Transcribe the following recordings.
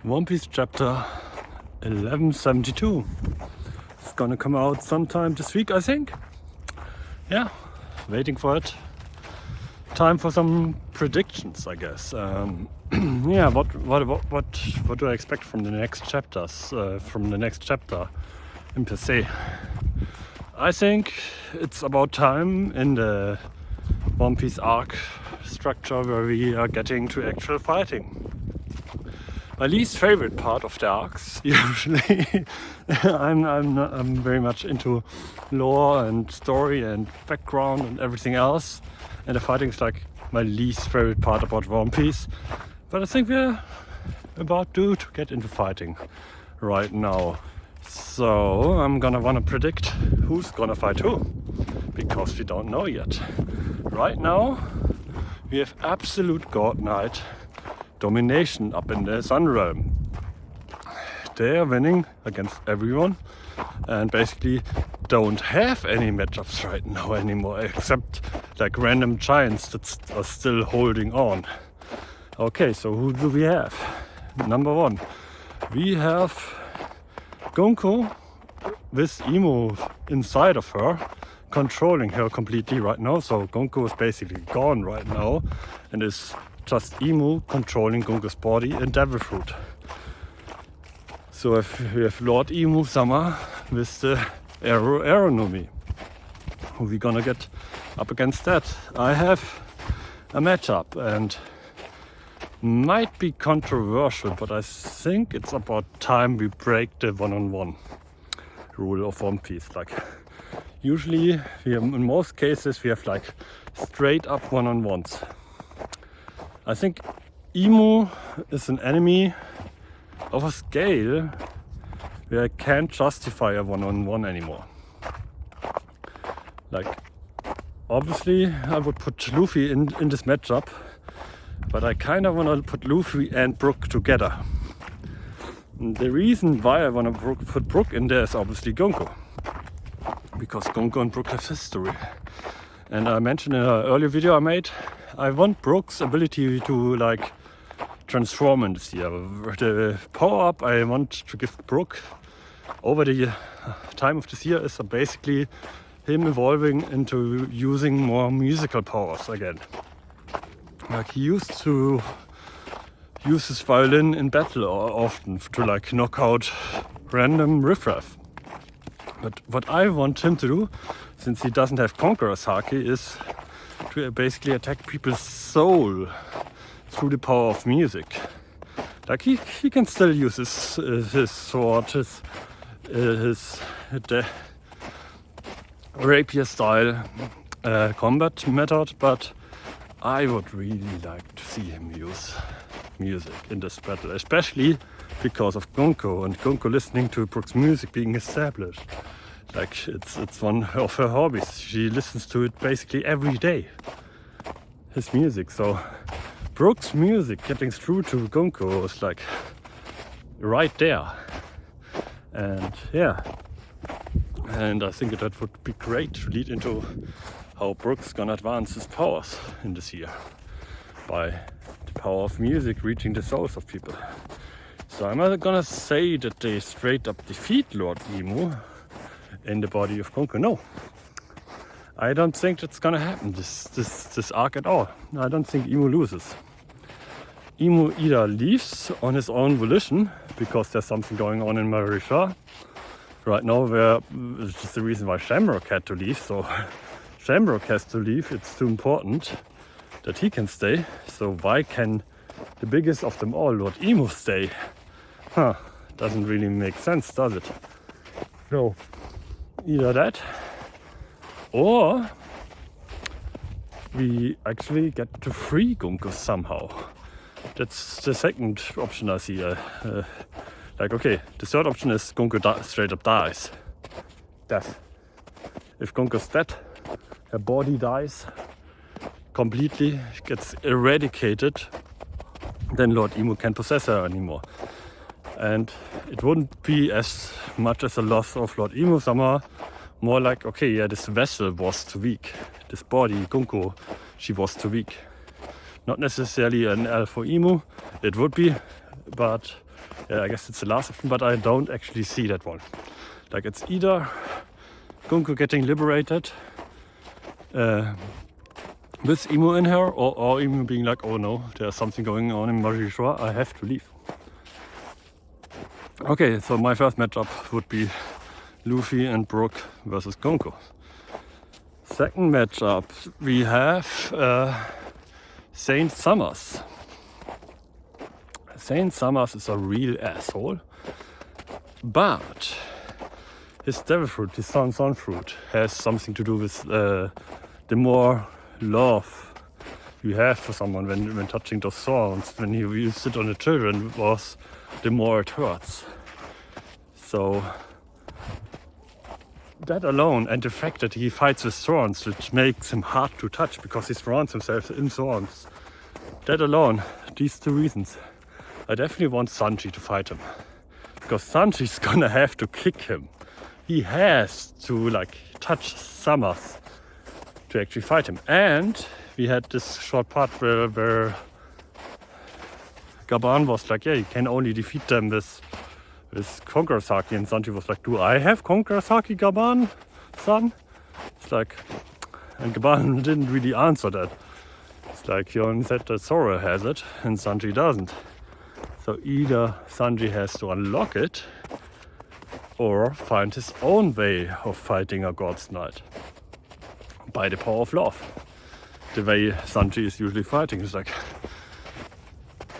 One Piece chapter 1172. It's gonna come out sometime this week, I think. Yeah, waiting for it. Time for some predictions, I guess. Yeah, what do I expect from the next chapters? From the next chapter in per se. I think it's about time in the One Piece arc structure where we are getting to actual fighting. My least favorite part of the arcs, usually. I'm very much into lore and story and background and everything else, and the fighting is like my least favorite part about One Piece. But I think we're about to get into fighting right now. So I'm gonna wanna predict who's gonna fight who, because we don't know yet. Right now we have absolute God Knight domination up in the Sun Realm. They are winning against everyone and basically don't have any matchups right now anymore, except like random giants that are still holding on. Okay, so who do we have? Number one, we have Gonko with Imo inside of her, controlling her completely right now. So Gonko is basically gone right now and is just Imo controlling Gonko's body and Devil Fruit. So if we have Lord Imo Sama with the Aeronomy. Who we gonna get up against that? I have a matchup and might be controversial, but I think it's about time we break the one-on-one rule of One Piece. Like usually in most cases we have like straight up one-on-ones. I think Imo is an enemy of a scale where I can't justify a one-on-one anymore. Like, obviously I would put Luffy in this matchup, but I kind of want to put Luffy and Brook together. And the reason why I want to put Brook in there is obviously Gonko, because Gonko and Brook have history. And I mentioned in an earlier video I made, I want Brook's ability to like transform in this year. The power up I want to give Brook over the time of this year is basically him evolving into using more musical powers again. Like he used to use his violin in battle often to like knock out random riffraff. But what I want him to do, since he doesn't have Conqueror's Haki, is to basically attack people's soul through the power of music. Like he can still use his sword, his rapier style combat method, but I would really like to see him use music in this battle, especially because of Gonko and Gonko listening to Brook's music being established. Like it's one of her hobbies. She listens to it basically every day. His music. So Brook's music getting through to Gonko is like right there. And yeah. And I think that would be great to lead into how Brook's gonna advance his powers in this year. By the power of music reaching the souls of people. So I'm not gonna say that they straight up defeat Lord Imo in the body of Gonko. No, I don't think that's gonna happen this arc at all. I don't think Imo loses. Imo either leaves on his own volition because there's something going on in Marisha right now, where it's just the reason why Shamrock had to leave. So Shamrock has to leave. It's too important that he can stay. So why can the biggest of them all, Lord Imo, stay? Doesn't really make sense, does it? So either that, or we actually get to free Gonko somehow. That's the second option I see. Like, okay, the third option is Gonko straight up dies. Death. If Gonko's dead, her body dies completely, gets eradicated, then Lord Imo can't possess her anymore. And it wouldn't be as much as a loss of Lord Imo Sama, more like, okay, yeah, this vessel was too weak. This body, Gonko, she was too weak. Not necessarily an L for Imo, it would be, but Yeah, I guess it's the last option, but I don't actually see that one. Like it's either Gunko getting liberated with Emu in her, or Emu being like, oh no, there's something going on in Magishwa, I have to leave. Okay, so my first matchup would be Luffy and Brook versus Gunko. Second matchup, we have Saint Summers. Saint Summers is a real asshole, but his devil fruit, his sun fruit, has something to do with the more love you have for someone when touching those thorns, when you use it on the children, was the more it hurts. So that alone, and the fact that he fights with thorns, which makes him hard to touch because he surrounds himself in thorns. That alone, these two reasons, I definitely want Sanji to fight him. Because Sanji's gonna have to kick him. He has to like touch Summers to actually fight him. And we had this short part where Gaban was like, yeah, you can only defeat them with Conqueror's Haki, and Sanji was like, do I have Conqueror's Haki, Gaban, son? It's like, and Gaban didn't really answer that. It's like he only said that Zoro has it and Sanji doesn't. So either Sanji has to unlock it or find his own way of fighting a God's Knight by the power of love. The way Sanji is usually fighting is like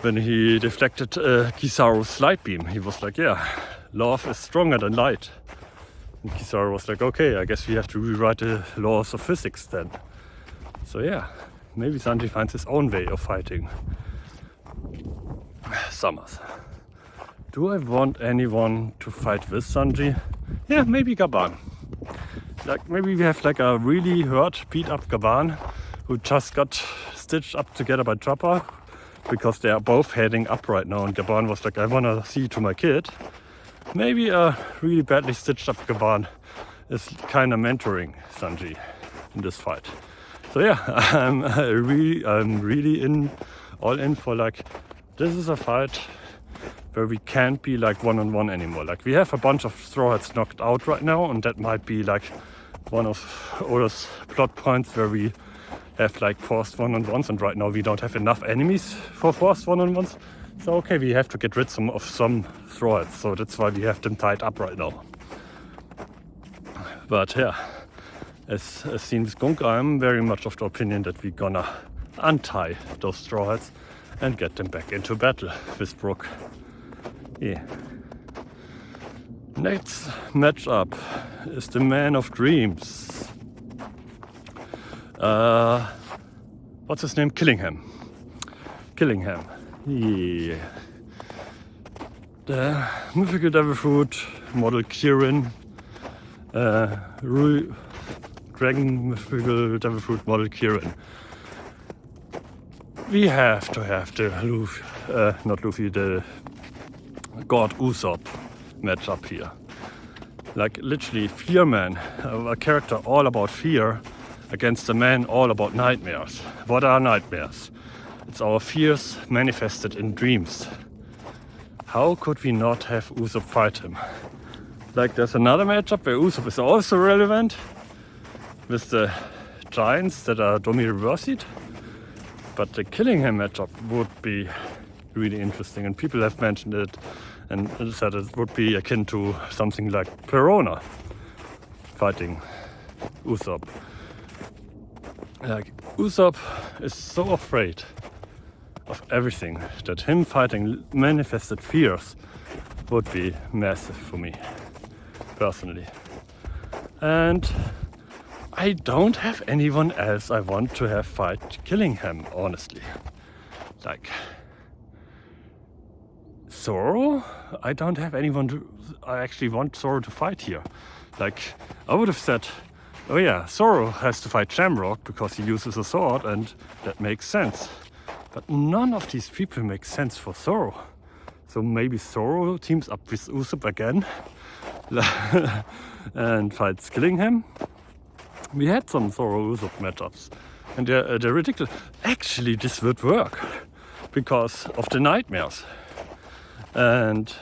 when he deflected Kizaru's light beam, he was like, yeah, love is stronger than light. And Kizaru was like, okay, I guess we have to rewrite the laws of physics then. So yeah, maybe Sanji finds his own way of fighting Summers. Do I want anyone to fight with Sanji? Yeah, maybe Gaban. Like maybe we have like a really hurt, beat up Gaban who just got stitched up together by Chopper, because they are both heading up right now, and Gaban was like, I wanna see to my kid. Maybe a really badly stitched up Gaban is kinda mentoring Sanji in this fight. So yeah, I'm really all in for like, this is a fight where we can't be like one-on-one anymore. Like we have a bunch of Straw Hats knocked out right now, and that might be like one of Oda's plot points where we have like forced one-on-ones, and right now we don't have enough enemies for forced one-on-ones. So okay, we have to get rid of some Straw Hats, so that's why we have them tied up right now. But yeah, as seen with Gunko, I'm very much of the opinion that we're gonna untie those Straw Hats and get them back into battle with Brook. Yeah. Next matchup is the Man of Dreams. What's his name? Killingham. Yeah. The mythical devil fruit model Kirin. Dragon mythical devil fruit model Kirin. We have to have the the God Usopp matchup here. Like literally Fear Man, a character all about fear, against a man all about nightmares. What are nightmares? It's our fears manifested in dreams. How could we not have Usopp fight him? Like there's another matchup where Usopp is also relevant with the giants that are Domi Reversied. But the Killingham matchup would be really interesting, and people have mentioned it and said it would be akin to something like Perona fighting Usopp. Like Usopp is so afraid of everything that him fighting manifested fears would be massive for me personally. And I don't have anyone else I want to have fight Killingham, honestly. Like Zoro, I don't have anyone I actually want Zoro to fight here. Like I would have said, oh yeah, Zoro has to fight Shamrock because he uses a sword, and that makes sense. But none of these people make sense for Zoro. So maybe Zoro teams up with Usopp again and fights Killingham. We had some Zoro Usopp matchups, and they're ridiculous. Actually, this would work because of the nightmares. And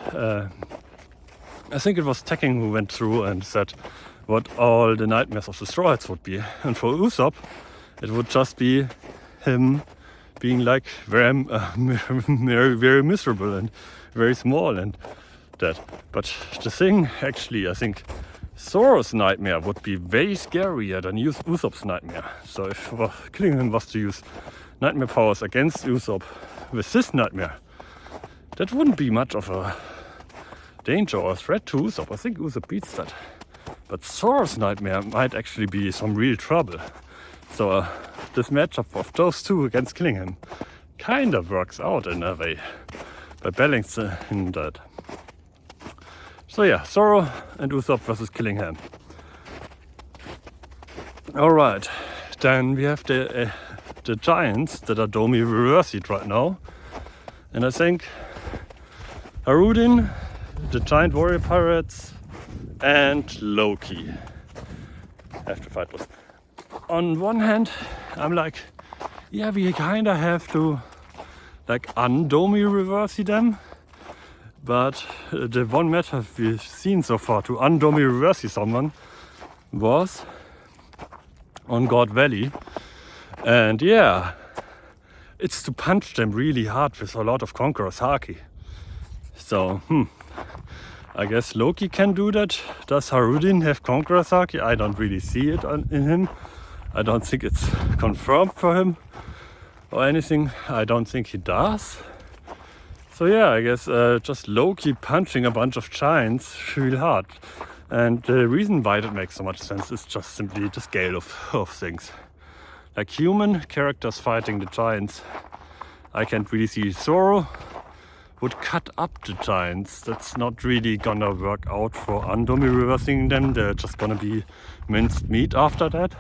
I think it was Tekking who went through and said what all the nightmares of the Straw-Hats would be. And for Usopp, it would just be him being like very, very miserable and very small and that. But the thing, actually, I think Zoro's nightmare would be way scarier than Usopp's nightmare. So if killing him was to use nightmare powers against Usopp with this nightmare, that wouldn't be much of a danger or threat to Usopp. I think Usopp beats that. But Zoro's nightmare might actually be some real trouble. So this matchup of those two against killing him kind of works out in a way by balancing that. So yeah, Zoro and Usopp versus killing him. Alright, then we have the giants that are Domi reversied right now. And I think Harudin, the giant warrior pirates, and Loki have to fight with. On one hand, I'm like, yeah, we kinda have to like undomi reverse them. But the one method we've seen so far to undomi reverse someone was on God Valley. And yeah, it's to punch them really hard with a lot of Conqueror's Haki. So, I guess Loki can do that. Does Harudin have Conqueror's Haki? I don't really see it in him. I don't think it's confirmed for him or anything. I don't think he does. So yeah, I guess just Loki punching a bunch of giants real hard. And the reason why that makes so much sense is just simply the scale of things. Like human characters fighting the giants, I can't really see. Zoro would cut up the giants. That's not really gonna work out for undomi reversing them. They're just gonna be minced meat after that.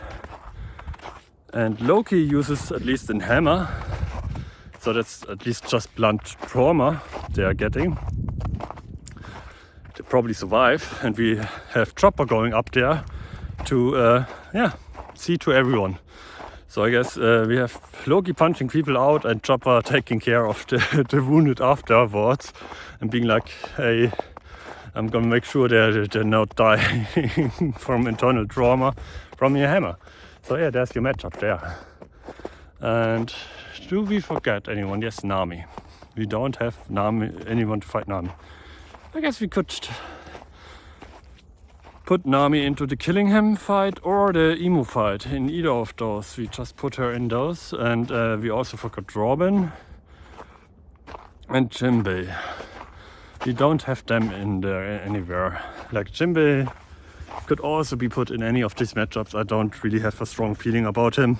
And Loki uses, at least in Hammer, so that's at least just blunt trauma they are getting. They probably survive, and we have Chopper going up there to see to everyone. So I guess we have Loki punching people out and Chopper taking care of the wounded afterwards and being like, hey, I'm gonna make sure they're not dying from internal trauma from your hammer. So yeah, there's your matchup there. And do we forget anyone? Yes, Nami. We don't have anyone to fight Nami. I guess we could put Nami into the Killingham fight or the Emu fight. In either of those, we just put her in those. And we also forgot Robin and Jinbei. We don't have them in there anywhere. Like Jinbei could also be put in any of these matchups. I don't really have a strong feeling about him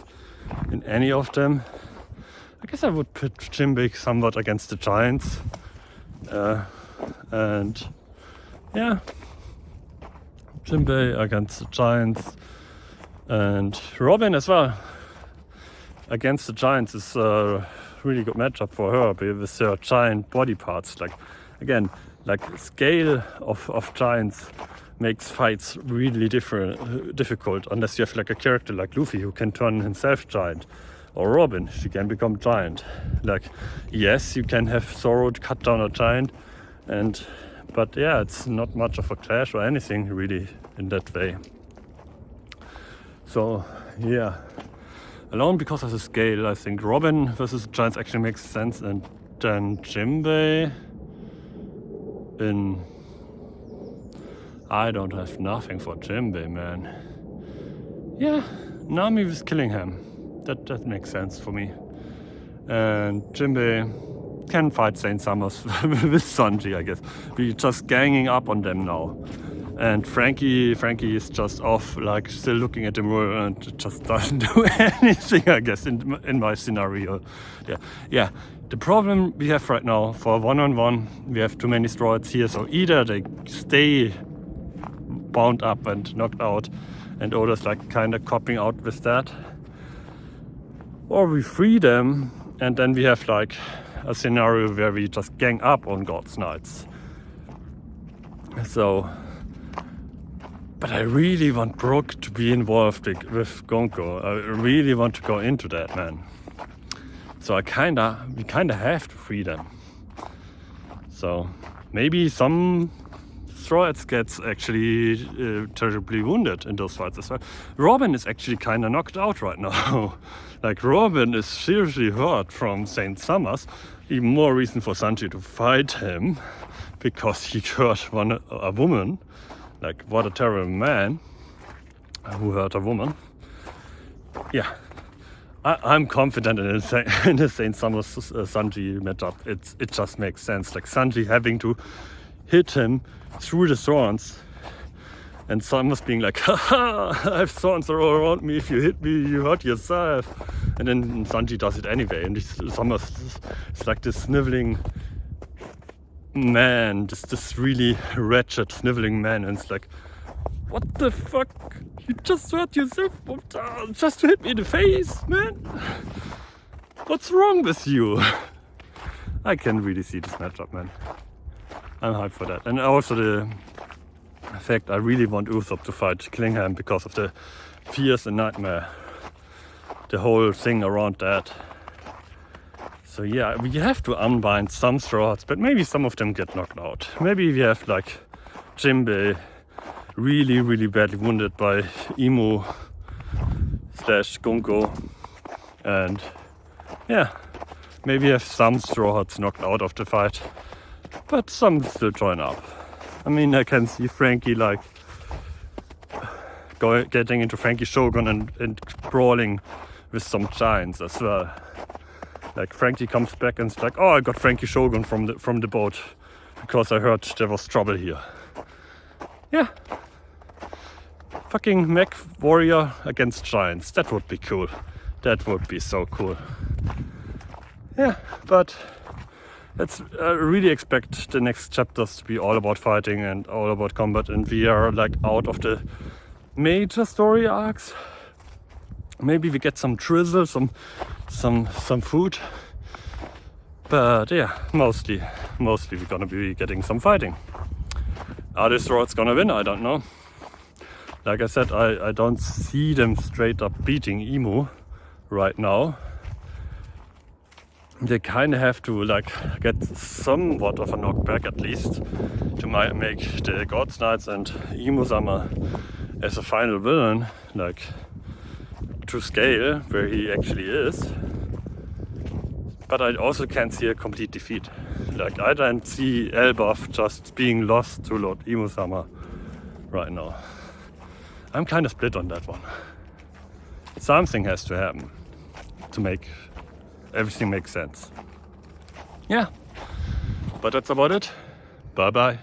in any of them. I guess I would put Jinbei somewhat against the Giants. And yeah, Jinbei against the Giants. And Robin as well against the Giants is a really good matchup for her with her giant body parts. Like, again, like scale of giants makes fights really difficult unless you have like a character like Luffy who can turn himself giant, or Robin, she can become giant. Like, yes, you can have Zoro cut down a giant, but yeah, it's not much of a clash or anything really in that way. So yeah, alone because of the scale, I think Robin versus Giants actually makes sense, and then Jinbei in... I don't have nothing for Jinbei, man. Yeah, Nami was killing him. That makes sense for me. And Jinbei can fight Saint Summers with Sanji, I guess. We're just ganging up on them now. And Frankie is just off, like still looking at the mirror and just doesn't do anything, I guess, in my scenario. Yeah. The problem we have right now for one-on-one, we have too many Straw Hats here, so either they stay bound up and knocked out, and Oda's like kind of copping out with that, or we free them, and then we have like a scenario where we just gang up on God's Knights. So, but I really want Brook to be involved with Gonko. I really want to go into that, man. So we kinda have to free them. So maybe some Straw Hats gets actually terribly wounded in those fights as well. Robin is actually kind of knocked out right now. Like Robin is seriously hurt from Saint Summers. Even more reason for Sanji to fight him, because he hurt a woman. Like, what a terrible man who hurt a woman. Yeah, I'm confident in the Saint Summers Sanji matchup. It just makes sense. Like Sanji having to hit him through the thorns, and Summers being like, haha, I have thorns all around me. If you hit me, you hurt yourself. And then Sanji does it anyway. And Summers is like this sniveling man, this really wretched sniveling man. And it's like, what the fuck? You just hurt yourself just to hit me in the face, man? What's wrong with you? I can really see this matchup, man. I'm hyped for that. And also the fact I really want Usopp to fight Killingham because of the Fears and Nightmare. The whole thing around that. So yeah, we have to unbind some Straw Hats, but maybe some of them get knocked out. Maybe we have like Jinbei really badly wounded by Imo / Gunko, and yeah, maybe have some Straw Hats knocked out of the fight, but some still join up. I mean, I can see Frankie like getting into Frankie Shogun and brawling with some giants as well. Like Frankie comes back and it's like, oh, I got Frankie Shogun from the boat because I heard there was trouble here. Yeah. Fucking mech warrior against giants. That would be cool. That would be so cool. Yeah, but let's really expect the next chapters to be all about fighting and all about combat, and we are like out of the major story arcs. Maybe we get some drizzle, some food. But yeah, mostly we're gonna be getting some fighting. Are the Straw Hats gonna win? I don't know. Like I said, I don't see them straight up beating Imo right now. They kind of have to like get somewhat of a knockback at least to make the God's Knights and Imo-sama as a final villain like to scale where he actually is. But I also can't see a complete defeat. Like I don't see Elbaf just being lost to Lord Imo-sama right now. I'm kind of split on that one. Something has to happen to make everything make sense. Yeah, but that's about it. Bye bye.